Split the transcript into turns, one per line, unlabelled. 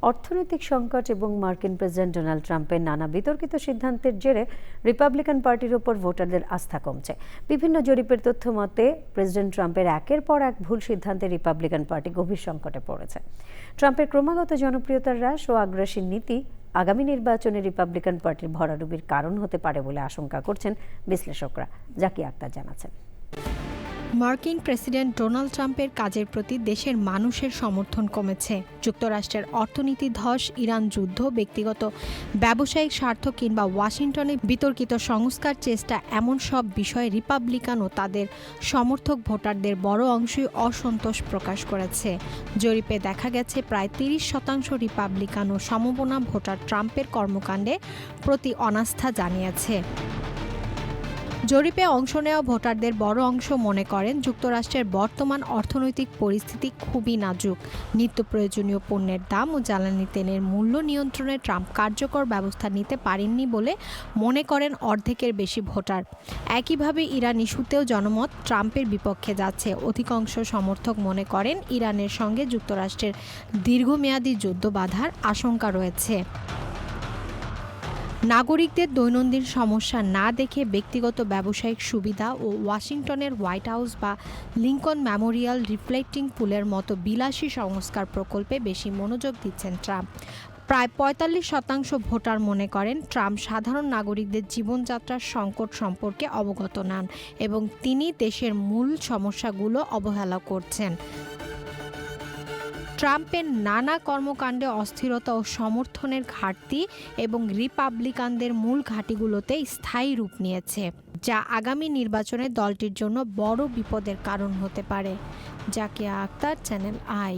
অর্থনৈতিক সংকট এবং মার্কিন প্রেসিডেন্ট ডোনাল্ড ট্রাম্পের নানা বিতর্কিত সিদ্ধান্তের জেরে রিপাবলিকান পার্টির ওপর ভোটারদের আস্থা কমছে। বিভিন্ন জরিপের তথ্য মতে প্রেসিডেন্ট ট্রাম্পের একের পর এক ভুল সিদ্ধান্তে রিপাবলিকান পার্টি গভীর সংকটে পড়েছে। ট্রাম্পের ক্রমাগত জনপ্রিয়তার হ্রাস ও আগ্রাসী নীতি আগামী নির্বাচনে রিপাবলিকান পার্টির ভরাডুবির কারণ হতে পারে বলে আশঙ্কা করছেন বিশ্লেষকরা। জাকিয়া আক্তার জানাচ্ছেন।
মার্কিন প্রেসিডেন্ট ডোনাল্ড ট্রাম্পের কাজের প্রতি দেশের মানুষের সমর্থন কমেছে। যুক্তরাষ্ট্রের অর্থনীতি ধস, ইরান যুদ্ধ, ব্যক্তিগত ব্যবসায়িক স্বার্থ কিংবা ওয়াশিংটনে বিতর্কিত সংস্কার চেষ্টা, এমন সব বিষয়ে রিপাবলিকান ও তাদের সমর্থক ভোটারদের বড় অংশই অসন্তোষ প্রকাশ করেছে। জরিপে দেখা গেছে প্রায় 30% রিপাবলিকান ও সমমনা ভোটার ট্রাম্পের কর্মকাণ্ডে প্রতি অনাস্থা জানিয়েছে। জরিপে অংশ নেওয়া ভোটারদের বড় অংশ মনে করেন যুক্তরাষ্ট্রের বর্তমান অর্থনৈতিক পরিস্থিতি খুবই নাজুক। নিত্য প্রয়োজনীয় পণ্যের দাম ও জ্বালানি তেলের মূল্য নিয়ন্ত্রণে ট্রাম্প কার্যকর ব্যবস্থা নিতে পারেননি বলে মনে করেন অর্ধেকের বেশি ভোটার। একইভাবে ইরান ইস্যুতেও জনমত ট্রাম্পের বিপক্ষে যাচ্ছে। অধিকাংশ সমর্থক মনে করেন ইরানের সঙ্গে যুক্তরাষ্ট্রের দীর্ঘমেয়াদী যুদ্ধ বাধার আশঙ্কা রয়েছে। নাগরিকদের দৈনন্দিন সমস্যা না দেখে ব্যক্তিগত ব্যবসায়িক সুবিধা ও ওয়াশিংটনের হোয়াইট হাউস বা লিঙ্কন মেমোরিয়াল রিফ্লেক্টিং পুলের মতো বিলাসী সংস্কার প্রকল্পে বেশি মনোযোগ দিচ্ছেন ট্রাম্প। প্রায় 45% ভোটার মনে করেন ট্রাম্প সাধারণ নাগরিকদের জীবনযাত্রার সংকট সম্পর্কে অবগত নন এবং তিনি দেশের মূল সমস্যাগুলো অবহেলা করছেন। ট্রাম্পের নানা কর্মকাণ্ডে অস্থিরতা ও সমর্থনের ঘাটতি এবং রিপাবলিকানদের মূল ঘাঁটিগুলোতে স্থায়ী রূপ নিয়েছে, যা আগামী নির্বাচনে দলটির জন্য বড় বিপদের কারণ হতে পারে। Zakia Akter, channel I.